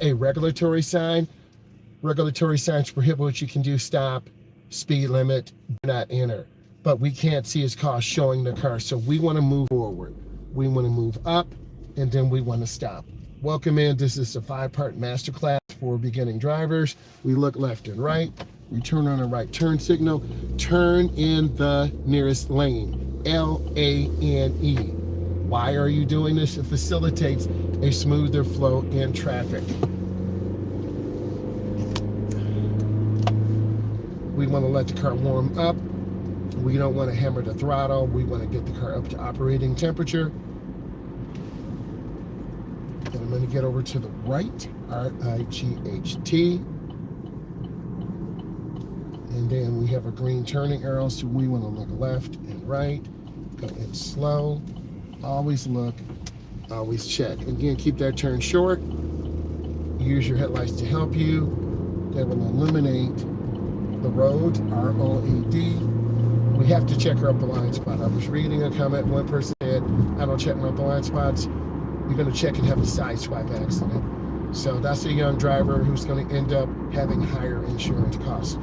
a regulatory sign. Regulatory signs prohibit what you can do, stop, speed limit, do not enter. But we can't see his car showing the car, so we want to move forward. We want to move up, and then we want to stop. Welcome in. This is a 5-part masterclass for beginning drivers. We look left and right. We turn on a right turn signal. Turn in the nearest lane, L-A-N-E. Why are you doing this? It facilitates a smoother flow in traffic. We want to let the car warm up. We don't want to hammer the throttle. We want to get the car up to operating temperature. And I'm going to get over to the right, R-I-G-H-T. And then we have a green turning arrow, so we want to look left and right. Go in slow. Always look, always check. Again, keep that turn short. Use your headlights to help you. That will illuminate the road, R-O-A-D. We have to check our blind spot. I was reading a comment, one person said, I don't check my blind spots. You're going to check and have a side swipe accident. So that's a young driver who's going to end up having higher insurance costs.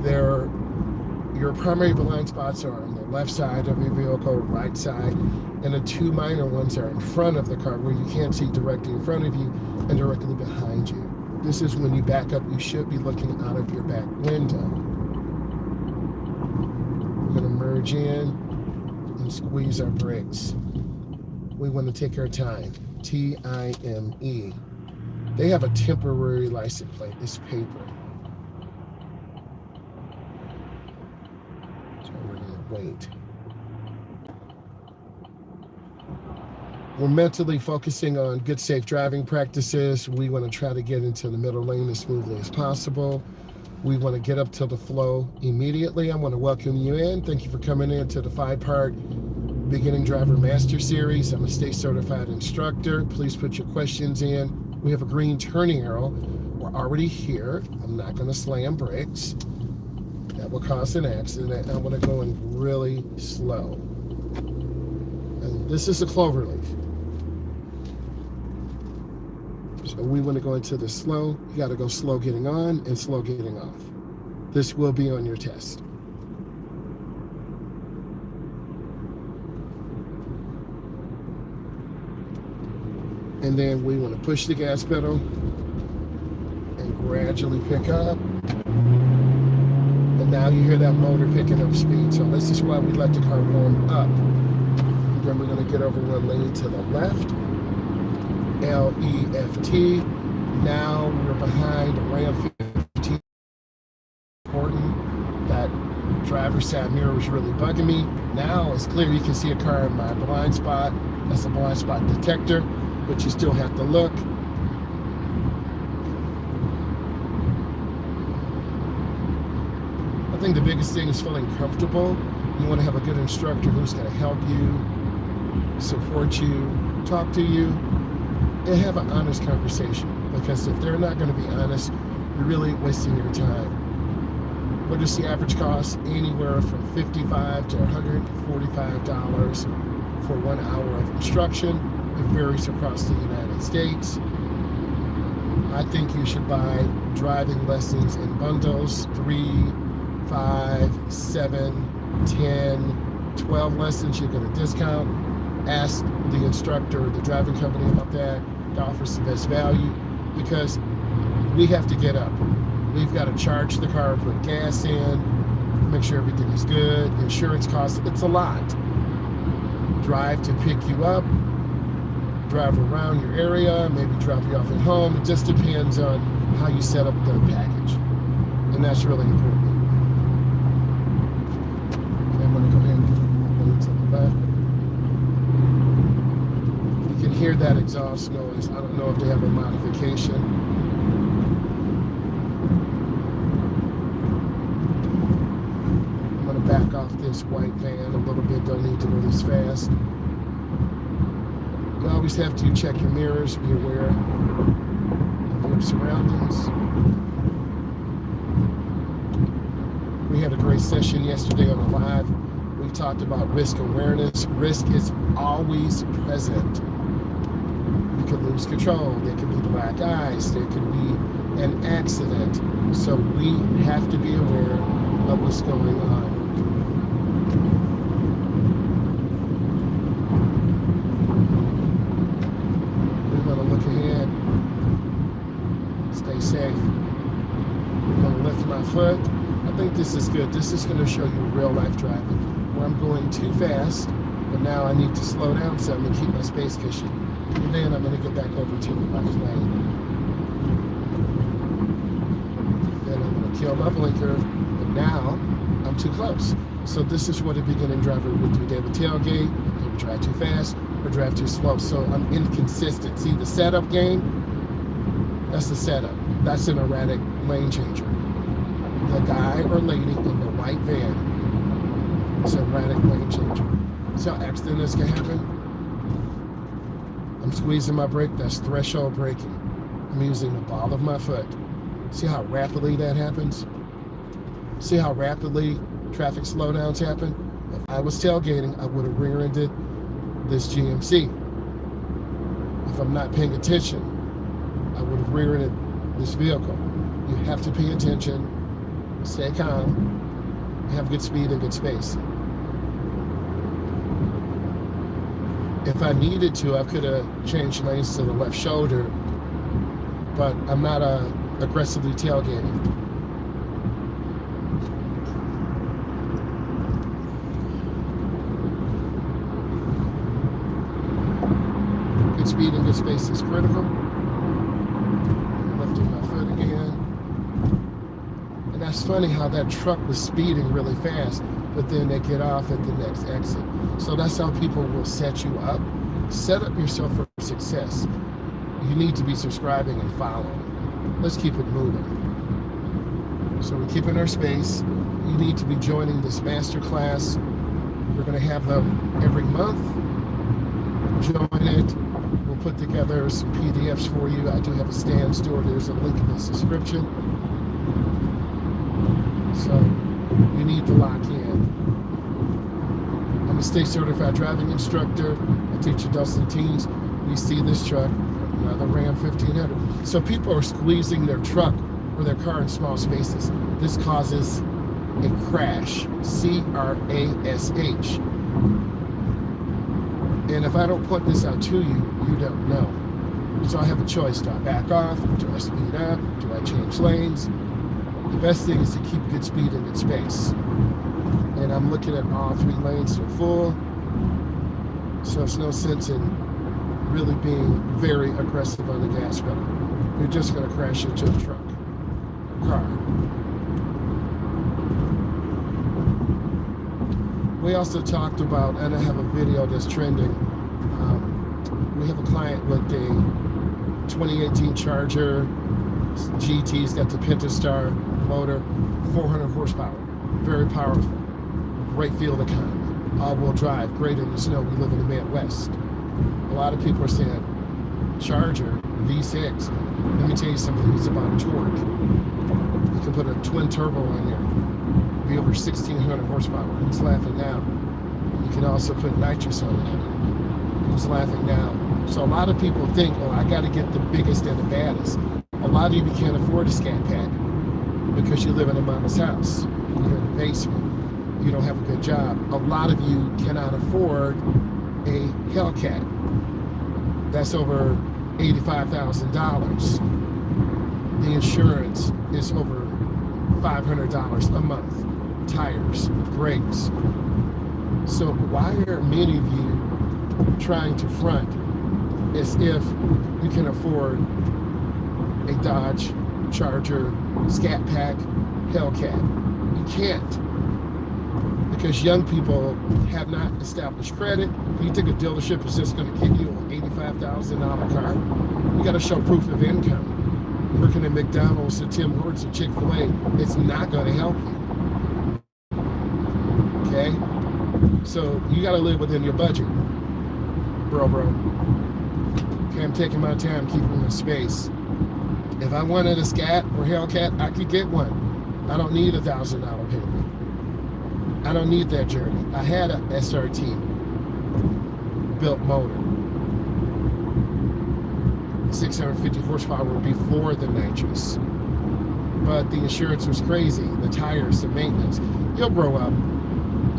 Your primary blind spots are on the left side of your vehicle, right side, and the two minor ones are in front of the car where you can't see directly in front of you and directly behind you. This is when you back up, you should be looking out of your back window. We're going to merge in and squeeze our brakes. We want to take our time. T-I-M-E. They have a temporary license plate. It's paper. So we're going to wait. We're mentally focusing on good, safe driving practices. We want to try to get into the middle lane as smoothly as possible. We want to get up to the flow immediately. I want to welcome you in. Thank you for coming in to the 5-part Beginning Driver Master Series. I'm a state certified instructor. Please put your questions in. We have a green turning arrow. We're already here. I'm not going to slam brakes. That will cause an accident. I'm going to go in really slow. And this is a clover leaf. So we want to go into the slow. You got to go slow getting on and slow getting off. This will be on your test. And then we want to push the gas pedal and gradually pick up. And now you hear that motor picking up speed. So this is why we let the car warm up. And then we're going to get over one lane to the left. L-E-F-T. Now we're behind a Ram 15. Important. That driver's side mirror was really bugging me. Now it's clear you can see a car in my blind spot. That's a blind spot detector, but you still have to look. I think the biggest thing is feeling comfortable. You want to have a good instructor who's going to help you, support you, talk to you, and have an honest conversation. Because if they're not going to be honest, you're really wasting your time. What is the average cost? Anywhere from $55 to $145 for 1 hour of instruction. It varies across the United States. I think you should buy driving lessons in bundles, 3, 5, 7, 10, 12 lessons. You get a discount. Ask the instructor or the driving company about that. That offers the best value because we have to get up. We've got to charge the car, put gas in, make sure everything is good. Insurance costs, it's a lot. Drive to pick you up, drive around your area, maybe drop you off at home. It just depends on how you set up the package. And that's really important. Okay, I'm going to go ahead and go to the left. You can hear that exhaust noise. I don't know if they have a modification. I'm going to back off this white van a little bit. Don't need to go this fast. You always have to check your mirrors, be aware of your surroundings. We had a great session yesterday on the live. We talked about risk awareness. Risk is always present. You could lose control. There could be black eyes. There could be an accident. So we have to be aware of what's going on. We want to look ahead. Stay safe. I'm going to lift my foot. I think this is good. This is going to show you real life driving, where I'm going too fast, but now I need to slow down some and keep my space cushion. And then I'm going to get back over to the left lane. Then I'm going to kill my blinker, but now I'm too close. So this is what a beginning driver would do. They would tailgate, they would drive too fast, or drive too slow. So I'm inconsistent. See the setup game? That's the setup. That's an erratic lane changer. The guy or lady in the white van is an erratic lane changer. See how accidents can happen? I'm squeezing my brake. That's threshold braking. I'm using the ball of my foot. See how rapidly that happens? See how rapidly traffic slowdowns happen? If I was tailgating, I would have rear-ended this GMC. If I'm not paying attention, I would have rear-ended this vehicle. You have to pay attention, stay calm, have good speed and good space. If I needed to, I could have changed lanes to the left shoulder, but I'm not aggressively tailgating. Good speed and good space is critical. Lifting my foot again. And that's funny how that truck was speeding really fast, but then they get off at the next exit. So that's how people will set you up. Set up yourself for success. You need to be subscribing and following. Let's keep it moving. So we're keeping our space. You need to be joining this master class. We're going to have them every month. Join it. We'll put together some PDFs for you. I do have a stand store. There's a link in the description. So you need to lock in. I'm a state certified driving instructor. I teach adults and teens. We see this truck, another Ram 1500. So people are squeezing their truck or their car in small spaces. This causes a crash, C-R-A-S-H. And if I don't point this out to you, you don't know. So I have a choice. Do I back off? Do I speed up? Do I change lanes? The best thing is to keep good speed and good space. And I'm looking at all three lanes are full. So it's no sense in really being very aggressive on the gas pedal. You're just going to crash into a truck, car. We also talked about, and I have a video that's trending. We have a client with a 2018 Charger GT's got the Pentastar motor, 400 horsepower, very powerful, great fuel economy, all-wheel drive, great in the snow. We live in the Midwest. A lot of people are saying, Charger V6. Let me tell you something. It's about torque. You can put a twin turbo in there, be over 1,600 horsepower. Who's laughing now? You can also put nitrous on it. Who's laughing now? So a lot of people think, oh, I got to get the biggest and the baddest. A lot of you can't afford a Scat Pack because you live in a mama's house. You're in the basement. You don't have a good job. A lot of you cannot afford a Hellcat. That's over $85,000. The insurance is over $500 a month. Tires, brakes. So why are many of you trying to front as if you can afford a Dodge Charger, Scat Pack, Hellcat? You can't, because young people have not established credit. You think a dealership is just going to give you an $85,000 car? You got to show proof of income. Working at McDonald's or Tim Hortons or Chick-fil-A, it's not going to help you. Okay? So you got to live within your budget, bro. Okay, I'm taking my time, keeping my space. If I wanted a Scat or Hellcat, I could get one. I don't need $1,000 payment. I don't need that journey. I had a SRT built motor. 650 horsepower before the nitrous. But the insurance was crazy, the tires, the maintenance. You'll grow up.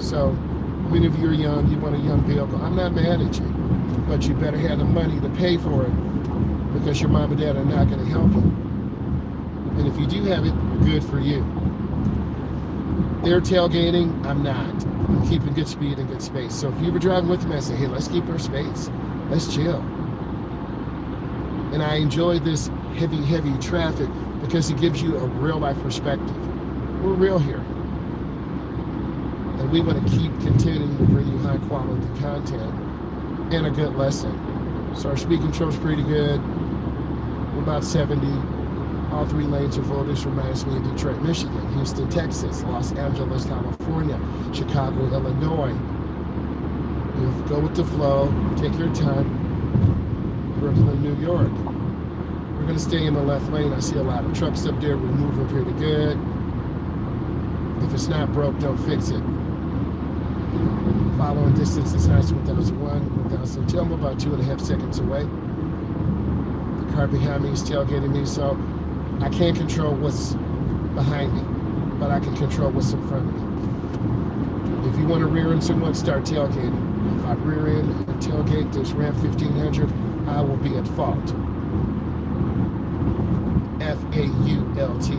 So, I mean, if you're young, you want a young vehicle, I'm not mad at you. But you better have the money to pay for it, because your mom and dad are not going to help you. And if you do have it, good for you. They're tailgating, I'm not. I'm keeping good speed and good space. So if you were driving with me, I say, hey, let's keep our space. Let's chill. And I enjoy this heavy traffic because it gives you a real life perspective. We're real here. And we want to keep continuing to bring you high quality content and a good lesson. So our speed control is pretty good. We're about 70. All 3 lanes are full. This reminds me of Detroit, Michigan, Houston, Texas, Los Angeles, California, Chicago, Illinois. You go with the flow, take your time. Brooklyn, New York. We're going to stay in the left lane. I see a lot of trucks up there. We're moving pretty good. If it's not broke, don't fix it. Following distance is nice, 1001, 1010. I'm about 2.5 seconds away. The car behind me is tailgating me, so I can't control what's behind me, but I can control what's in front of me. If you want to rear end someone, start tailgating. If I rear end and tailgate this Ram 1500, I will be at fault. F-A-U-L-T.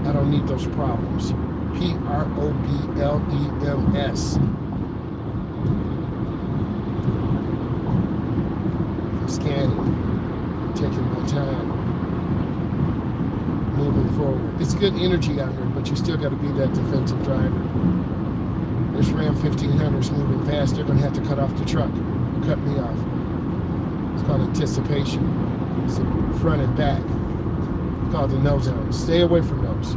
I don't need those problems. P-R-O-B-L-E-M-S. I'm scanning, taking my time, moving forward. It's good energy out here, but you still got to be that defensive driver. This Ram 1500 is moving fast. They're going to have to cut off the truck or cut me off. It's called anticipation. It's front and back. It's called the no zone. Stay away from those.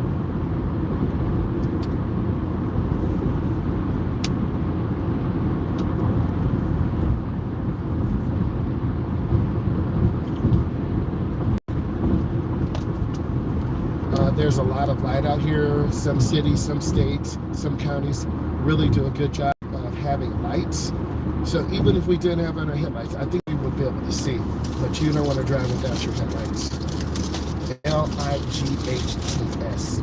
There's a lot of light out here. Some cities, some states, some counties really do a good job of having lights. So even if we didn't have our headlights, I think we would be able to see. But you don't want to drive without your headlights. L-I-G-H-T-S.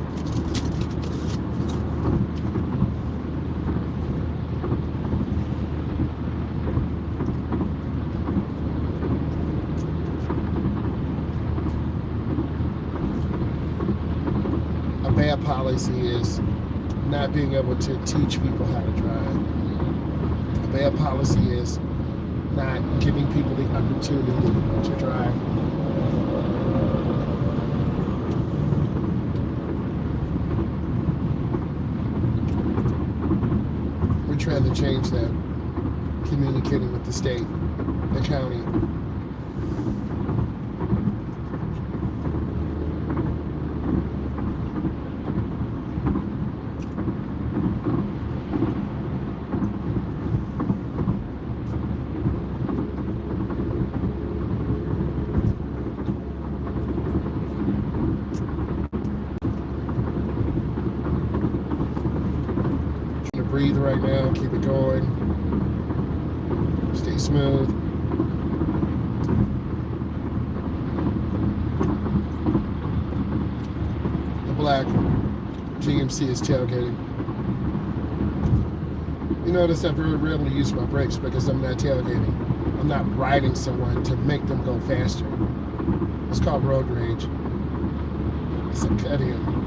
Bad policy is not being able to teach people how to drive. A bad policy is not giving people the opportunity to drive. We're trying to change that, communicating with the state, the county. Breathe right now, keep it going. Stay smooth. The black GMC is tailgating. You notice I very rarely use my brakes because I'm not tailgating. I'm not riding someone to make them go faster. It's called road rage. It's a cut-in.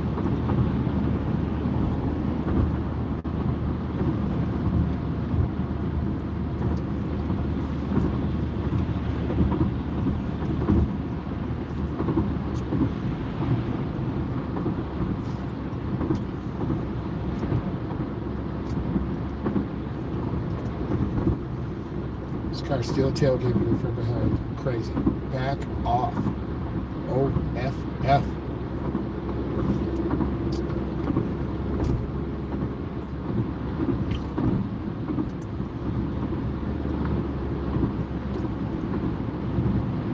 This car's still tailgating me from behind. Crazy. Back off. O-F-F.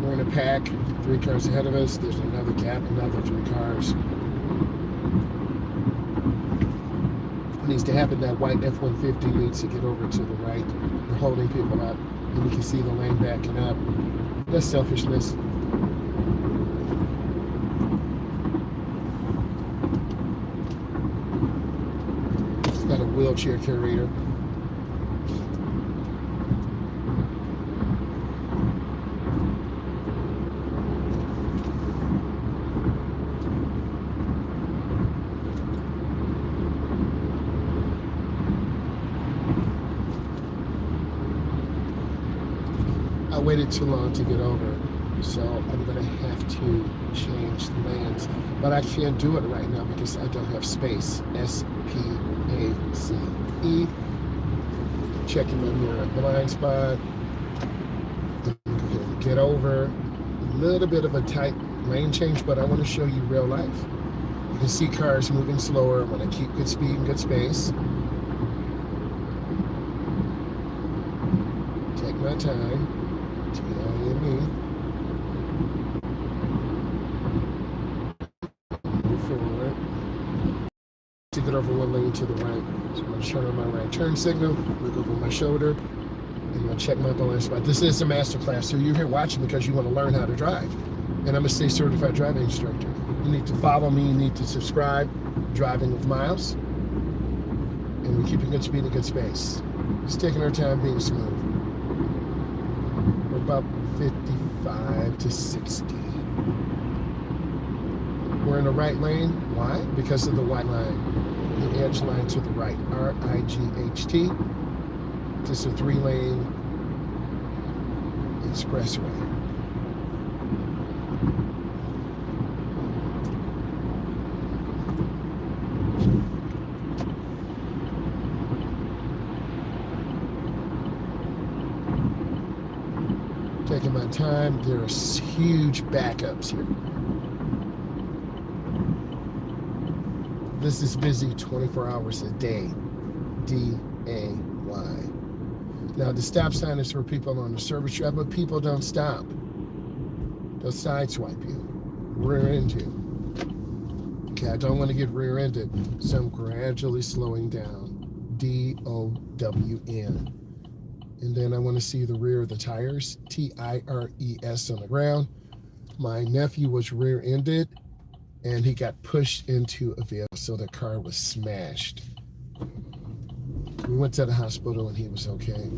We're in a pack. 3 cars ahead of us. There's another gap, another 3 cars. What needs to happen, that white F-150 needs to get over to the right. They're holding people up. And you can see the lane backing up. That's selfishness. It's got a wheelchair carrier. I waited too long to get over, so I'm gonna have to change lanes, but I can't do it right now because I don't have space. S-P-A-C-E. Checking my mirror blind spot. Get over. A little bit of a tight lane change, but I want to show you real life. You can see cars moving slower. I'm gonna keep good speed and good space. Take my time. T-I-M-E. Move forward. To get over one lane to the right. So I'm going to turn on my right turn signal, look over my shoulder, and I'm going to check my blind spot. This is a master class, so you're here watching because you want to learn how to drive. And I'm a state certified driving instructor. You need to follow me, you need to subscribe. Driving with Myles. And we're keeping good speed and good space. Just taking our time being smooth. We're about 55 to 60. We're in the right lane. Why? Because of the white line, the edge line to the right, R-I-G-H-T. Just a 3-lane expressway. Taking my time. There's huge backups here. This is busy 24 hours a day. D-A-Y. Now, the stop sign is for people on the service drive, but people don't stop. They'll sideswipe you, rear-end you. Okay, I don't want to get rear-ended, so I'm gradually slowing down. D-O-W-N. And then I want to see the rear of the tires. T-I-R-E-S on the ground. My nephew was rear-ended, and he got pushed into a vehicle, so the car was smashed. We went to the hospital and he was okay.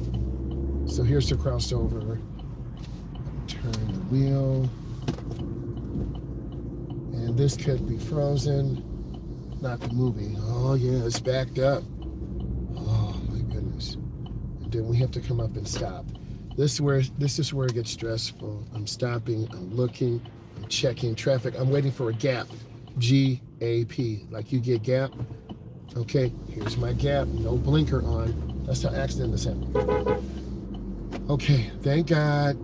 So here's the crossover. Turn the wheel. And this could be frozen. Not the movie. Oh yeah, it's backed up. Oh my goodness. And then we have to come up and stop. This is where it gets stressful. I'm stopping, I'm looking, I'm checking traffic. I'm waiting for a gap. G-A-P. Like you get gap. Okay, here's my gap. No blinker on. That's how accidents happen. Okay, thank God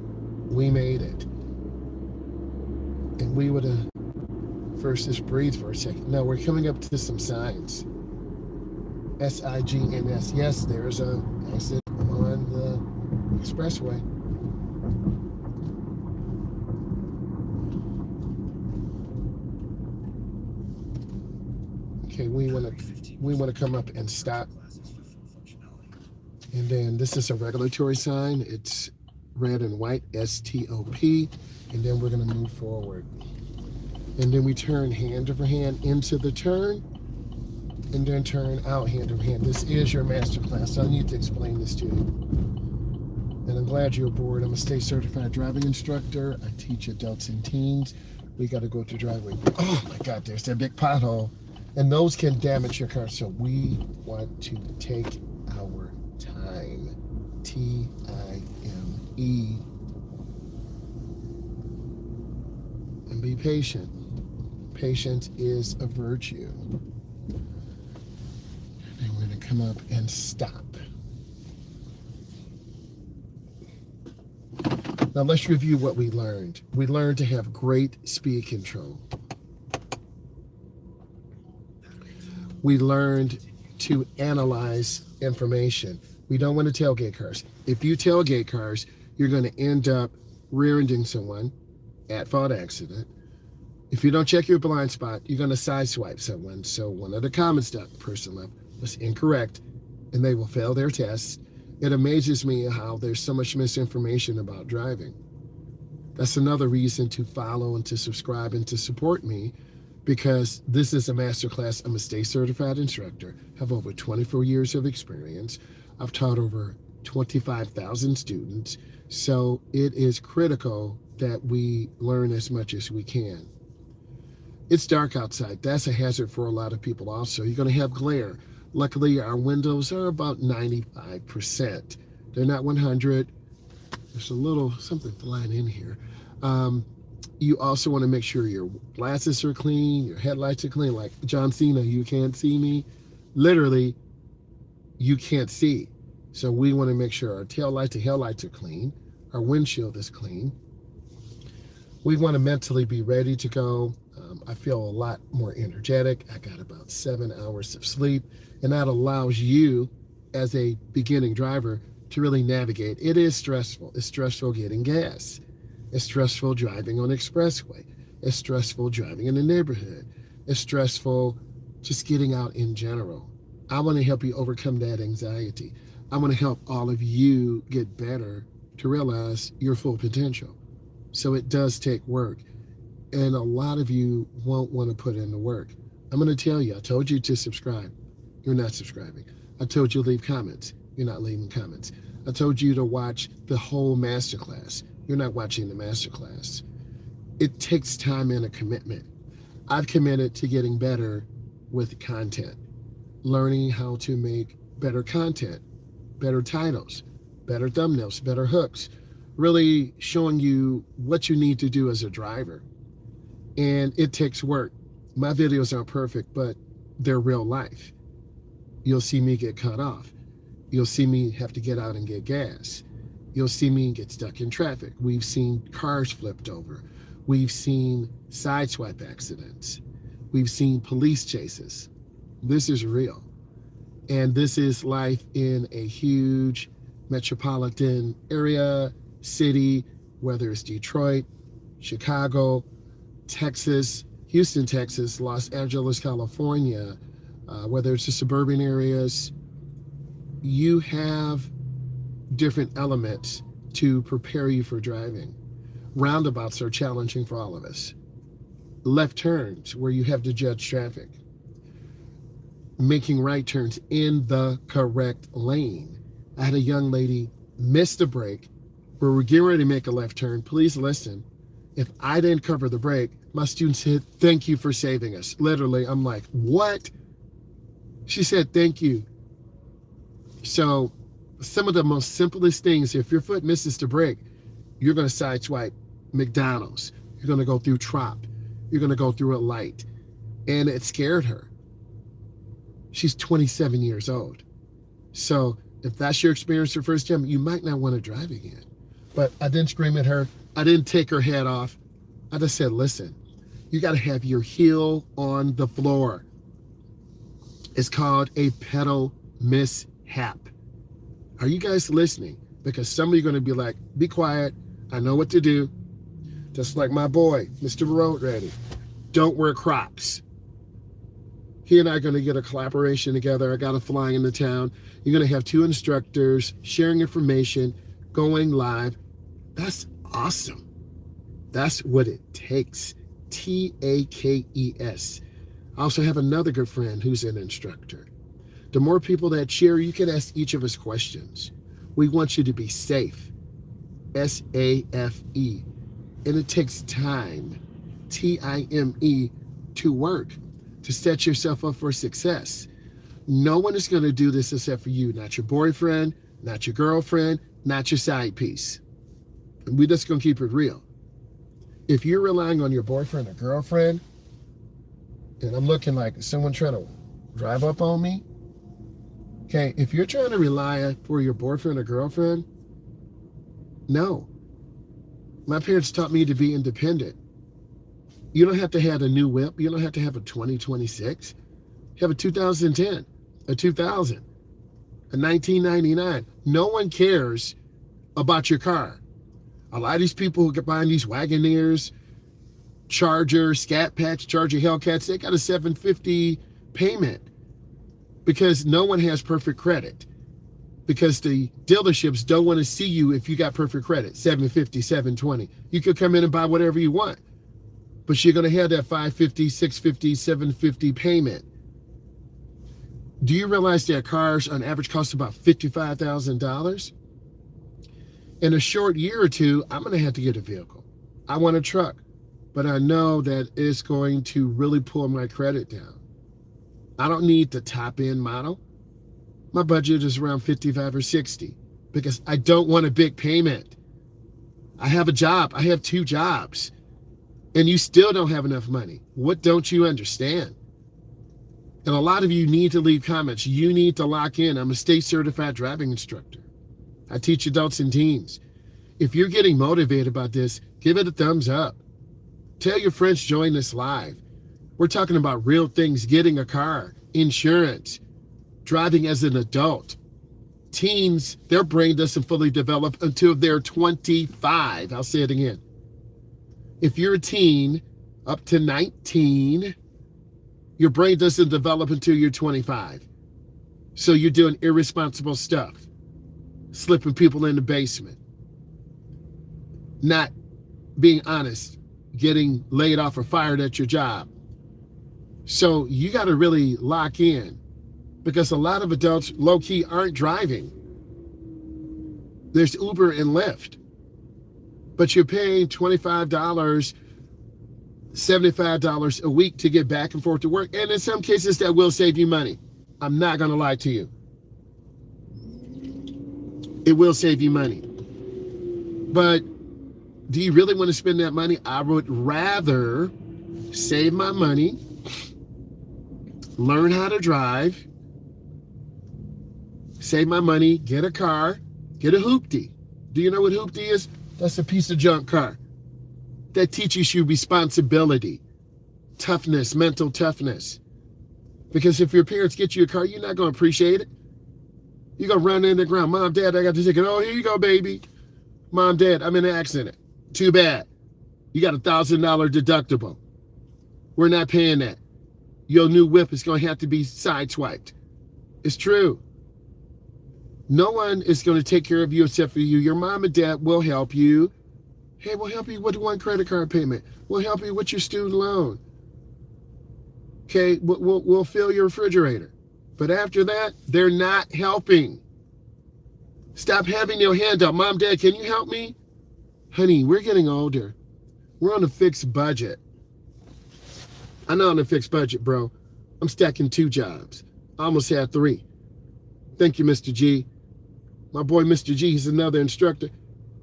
we made it. And we would have first just breathe for a second. No, we're coming up to some signs. S-I-G-N-S. Yes, there's a exit on the expressway. Okay, we want to come up and stop. And then this is a regulatory sign. It's red and white, S-T-O-P. And then we're going to move forward. And then we turn hand over hand into the turn, and then turn out hand over hand. This is your master class, so I need to explain this to you. And I'm glad you're aboard. I'm a state certified driving instructor. I teach adults and teens. We got to go to driveway. Oh my God, there's that big pothole. And those can damage your car. So we want to take our time. T-I-M-E. And be patient. Patience is a virtue. And we're going to come up and stop. Now let's review what we learned. We learned to have great speed control. We learned to analyze information. We don't want to tailgate cars. If you tailgate cars, you're going to end up rear-ending someone at fault accident. If you don't check your blind spot, you're going to sideswipe someone. So one of the comments that person left was incorrect, and they will fail their tests. It amazes me how there's so much misinformation about driving. That's another reason to follow and to subscribe and to support me, because this is a masterclass. I'm a state certified instructor, have over 24 years of experience. I've taught over 25,000 students. So it is critical that we learn as much as we can. It's dark outside. That's a hazard for a lot of people also. You're going to have glare. Luckily, our windows are about 95%. They're not 100. There's a little something flying in here. You also want to make sure your glasses are clean, your headlights are clean. Like John Cena, you can't see me. Literally, you can't see. So we want to make sure our tail lights and headlights are clean. Our windshield is clean. We want to mentally be ready to go. I feel a lot more energetic. I got about 7 hours of sleep, and that allows you as a beginning driver to really navigate. It is stressful. It's stressful getting gas. It's stressful driving on the expressway. It's stressful driving in the neighborhood. It's stressful just getting out in general. I want to help you overcome that anxiety. I want to help all of you get better to realize your full potential. So it does take work. And a lot of you won't want to put in the work. I'm going to tell you, I told you to subscribe. You're not subscribing. I told you to leave comments. You're not leaving comments. I told you to watch the whole masterclass. You're not watching the masterclass. It takes time and a commitment. I've committed to getting better with content, learning how to make better content, better titles, better thumbnails, better hooks, really showing you what you need to do as a driver. And it takes work. My videos aren't perfect, but they're real life. You'll see me get cut off. You'll see me have to get out and get gas. You'll see me get stuck in traffic. We've seen cars flipped over. We've seen sideswipe accidents. We've seen police chases. This is real. And this is life in a huge metropolitan area, city, whether it's Detroit, Chicago, Texas, Houston, Texas, Los Angeles, California, whether it's the suburban areas. You have different elements to prepare you for driving. Roundabouts are challenging for all of us. Left turns where you have to judge traffic. Making right turns in the correct lane. I had a young lady miss the brake. We were getting ready to make a left turn. Please listen. If I didn't cover the brake, my student said, "Thank you for saving us." Literally, I'm like, what? She said, "Thank you." So some of the most simplest things, if your foot misses the brake, you're going to sideswipe McDonald's. You're going to go through Trop. You're going to go through a light. And it scared her. She's 27 years old. So if that's your experience the first time, you might not want to drive again. But I didn't scream at her. I didn't take her head off. I just said, listen, you got to have your heel on the floor. It's called a pedal mishap. Are you guys listening? Because some of you are going to be like, be quiet. I know what to do. Just like my boy, Mr. Road Ready. Don't wear Crocs. He and I are going to get a collaboration together. I got a flying into town. You're going to have 2 instructors sharing information, going live. That's awesome. That's what it takes. TAKES. I also have another good friend who's an instructor. The more people that share, you can ask each of us questions. We want you to be safe. SAFE. And it takes time. TIME to work, to set yourself up for success. No one is going to do this except for you. Not your boyfriend, not your girlfriend, not your side piece. And we're just going to keep it real. If you're relying on your boyfriend or girlfriend, and I'm looking like someone trying to drive up on me, okay, if you're trying to rely for your boyfriend or girlfriend, no. My parents taught me to be independent. You don't have to have a new whip. You don't have to have a 2026. You have a 2010, a 2000, a 1999. No one cares about your car. A lot of these people who get buying these Wagoneers, Charger, Scat Packs, Charger Hellcats, they got a $750 payment because no one has perfect credit. because the dealerships don't want to see you if you got perfect credit, 750, 720. You could come in and buy whatever you want, but you're going to have that 550, 650, 750 payment. Do you realize that cars on average cost about $55,000? In a short year or two, I'm going to have to get a vehicle. I want a truck, but I know that it's going to really pull my credit down. I don't need the top end model. My budget is around 55 or 60 because I don't want a big payment. I have a job. I have 2 jobs, and you still don't have enough money. What don't you understand? And a lot of you need to leave comments. You need to lock in. I'm a state certified driving instructor. I teach adults and teens. If you're getting motivated about this, give it a thumbs up. Tell your friends join this live. We're talking about real things, getting a car, insurance, driving as an adult. Teens, their brain doesn't fully develop until they're 25. I'll say it again. If you're a teen up to 19, your brain doesn't develop until you're 25. So you're doing irresponsible stuff, slipping people in the basement, not being honest, getting laid off or fired at your job. So you got to really lock in, because a lot of adults low-key aren't driving. There's Uber and Lyft, but you're paying $25, $75 a week to get back and forth to work. And in some cases that will save you money. I'm not going to lie to you. It will save you money. But do you really want to spend that money? I would rather save my money, learn how to drive, save my money, get a car, get a hoopty. Do you know what hoopty is? That's a piece of junk car that teaches you responsibility, toughness, mental toughness. Because if your parents get you a car, you're not going to appreciate it. You're going to run in the ground. Mom, Dad, I got the ticket. Oh, here you go, baby. Mom, Dad, I'm in an accident. Too bad. You got $1,000 deductible. We're not paying that. Your new whip is going to have to be sideswiped. It's true. No one is going to take care of you except for you. Your mom and dad will help you. Hey, we'll help you with one credit card payment. We'll help you with your student loan. Okay, we'll fill your refrigerator. But after that, they're not helping. Stop having your hand up. Mom, Dad, can you help me? Honey, we're getting older. We're on a fixed budget. I'm not on a fixed budget, bro. I'm stacking 2 jobs. I almost had 3. Thank you, Mr. G. My boy, Mr. G, he's another instructor.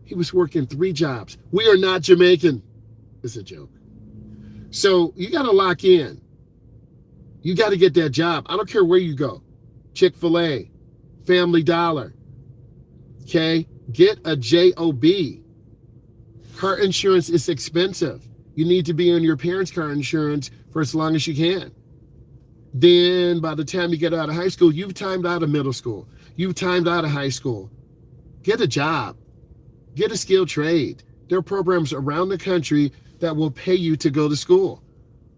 He was working 3 jobs. We are not Jamaican. It's a joke. So you got to lock in. You got to get that job. I don't care where you go. Chick-fil-A, Family Dollar. Okay? Get a job. Car insurance is expensive. You need to be on your parents' car insurance for as long as you can. Then by the time you get out of high school, you've timed out of middle school. You've timed out of high school. Get a job. Get a skilled trade. There are programs around the country that will pay you to go to school,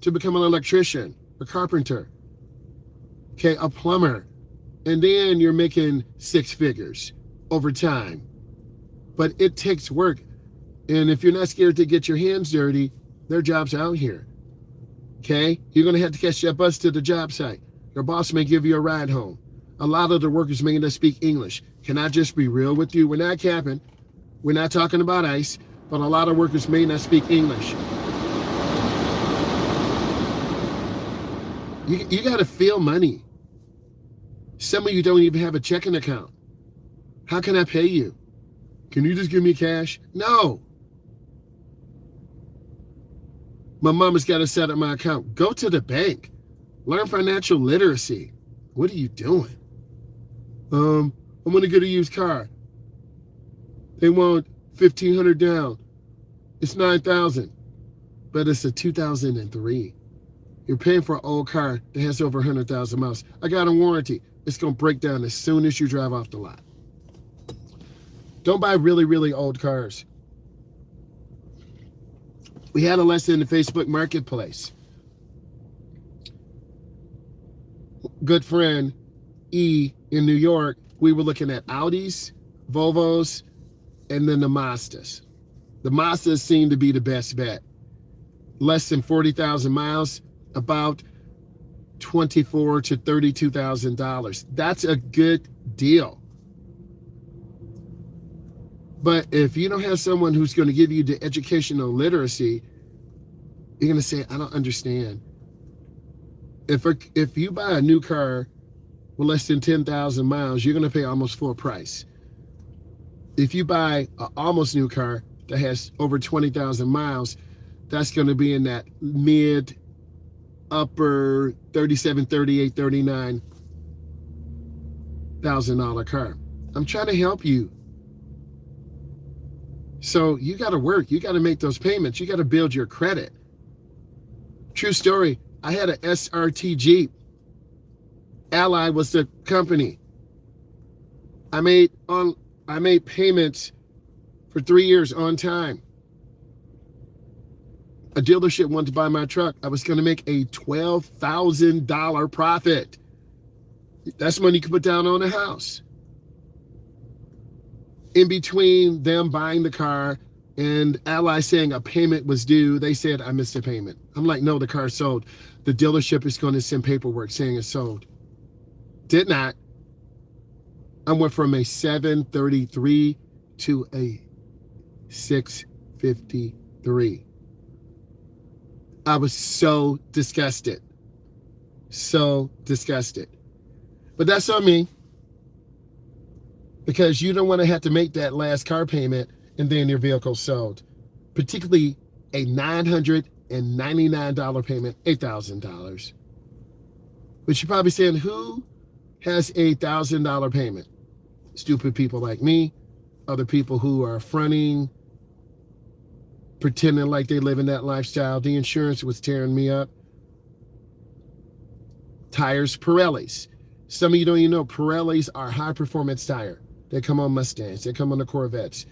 to become an electrician, a carpenter, okay, a plumber. And then you're making 6 figures over time. But it takes work. And if you're not scared to get your hands dirty, there are jobs out here. Okay? You're going to have to catch that bus to the job site. Your boss may give you a ride home. A lot of the workers may not speak English. Can I just be real with you? We're not capping. We're not talking about ICE, but a lot of workers may not speak English. You got to feel money. Some of you don't even have a checking account. How can I pay you? Can you just give me cash? No. My mama's got to set up my account. Go to the bank. Learn financial literacy. What are you doing? I'm going to get a used car. They want $1,500 down. It's $9,000, but it's a 2003. You're paying for an old car that has over 100,000 miles. I got a warranty. It's going to break down as soon as you drive off the lot. Don't buy really, really old cars. We had a lesson in the Facebook Marketplace. Good friend, E in New York, we were looking at Audis, Volvos, and then the Mazdas. The Mazdas seemed to be the best bet. Less than 40,000 miles, about $24,000 to $32,000. That's a good deal. But if you don't have someone who's going to give you the educational literacy, you're going to say, I don't understand. If you buy a new car with less than 10,000 miles, you're going to pay almost full price. If you buy an almost new car that has over 20,000 miles, that's going to be in that mid, upper 37, 38, 39,000 dollar car. I'm trying to help you. So you got to work. You got to make those payments. You got to build your credit. True story. I had an SRT Jeep. Ally was the company. I made payments for 3 years on time. A dealership wanted to buy my truck. I was going to make a $12,000 profit. That's money you could put down on a house. In between them buying the car and Ally saying a payment was due, they said, I missed a payment. I'm like, no, the car's sold. The dealership is going to send paperwork saying it's sold. Did not. I went from a 733 to a 653. I was so disgusted. So disgusted. But that's on me. Because you don't want to have to make that last car payment and then your vehicle sold. Particularly a $999 payment, $8,000. But you're probably saying, who has a $1,000 payment? Stupid people like me, other people who are fronting, pretending like they live in that lifestyle. The insurance was tearing me up. Tires, Pirellis. Some of you don't even know Pirellis are high performance tire. They come on Mustangs. They come on the Corvettes.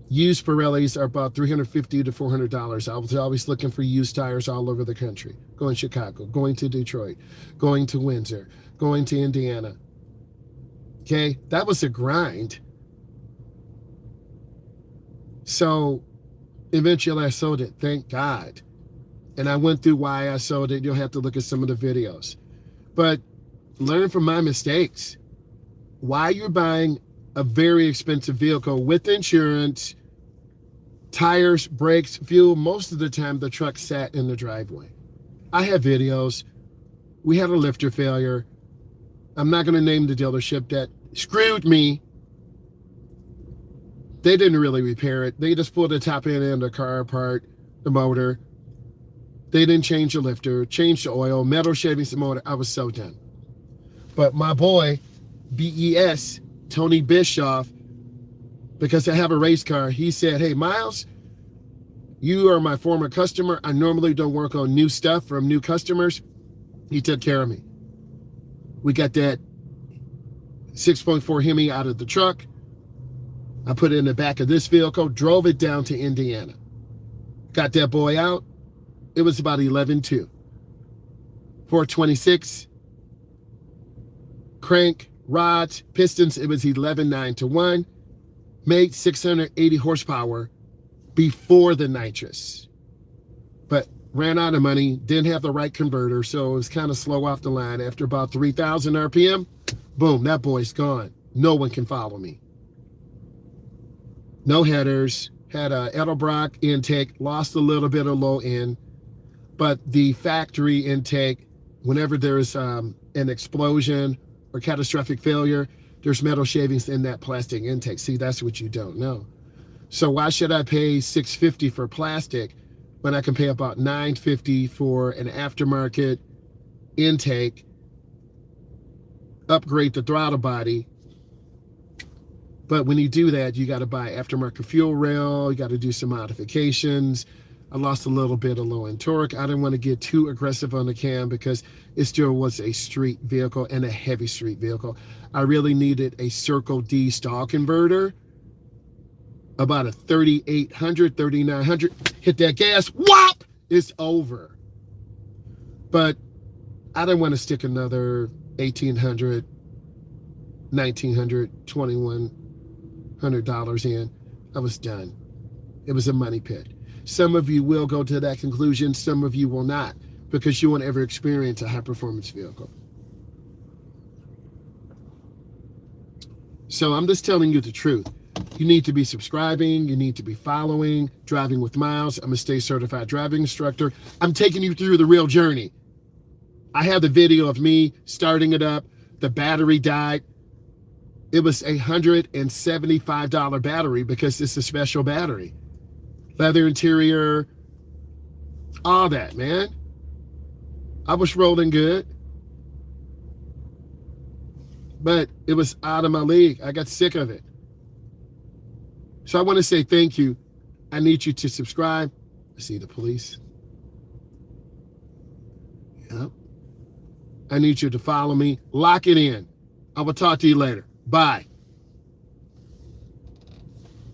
Used Pirellis are about $350 to $400. I was always looking for used tires all over the country. Going to Chicago, going to Detroit, going to Windsor, going to Indiana. Okay, that was a grind. So eventually I sold it, thank God. And I went through why I sold it. You'll have to look at some of the videos. But learn from my mistakes. Why you're buying a very expensive vehicle with insurance, tires, brakes, fuel. Most of the time the truck sat in the driveway. I have videos. We had a lifter failure. I'm not going to name the dealership that screwed me. They didn't really repair it. They just pulled the top end of the car apart, the motor. They didn't change the lifter, change the oil, metal shavings the motor. I was so done. But my boy, BES, Tony Bischoff, because I have a race car, he said, hey, Myles, you are my former customer. I normally don't work on new stuff from new customers. He took care of me. We got that 6.4 Hemi out of the truck. I put it in the back of this vehicle, drove it down to Indiana. Got that boy out. It was about 11.2. 426. Crank, rods, pistons, it was 11.9 to 1. Made 680 horsepower before the nitrous. But ran out of money, didn't have the right converter, so it was kind of slow off the line. After about 3,000 RPM, boom, that boy's gone. No one can follow me. No headers, had a Edelbrock intake, lost a little bit of low end, but the factory intake, whenever there's an explosion or catastrophic failure, there's metal shavings in that plastic intake. See, that's what you don't know. So why should I pay $650 for plastic when I can pay about $950 for an aftermarket intake, upgrade the throttle body? But when you do that, you got to buy aftermarket fuel rail, you got to do some modifications. I lost a little bit of low end torque. I didn't want to get too aggressive on the cam because it still was a street vehicle and a heavy street vehicle. I really needed a Circle D stall converter, about a 3,800, 3,900. Hit that gas, whop, it's over. But I didn't want to stick another 1,800 $1,900, $2,100 in. I was done. It was a money pit. Some of you will go to that conclusion. Some of you will not, because you won't ever experience a high performance vehicle. So I'm just telling you the truth. You need to be subscribing. You need to be following Driving with Myles. I'm a state certified driving instructor. I'm taking you through the real journey. I have the video of me starting it up. The battery died. It was a $175 battery because it's a special battery. Leather interior, all that, man. I was rolling good. But it was out of my league. I got sick of it. So I want to say thank you. I need you to subscribe. I see the police. Yep. I need you to follow me. Lock it in. I will talk to you later. Bye.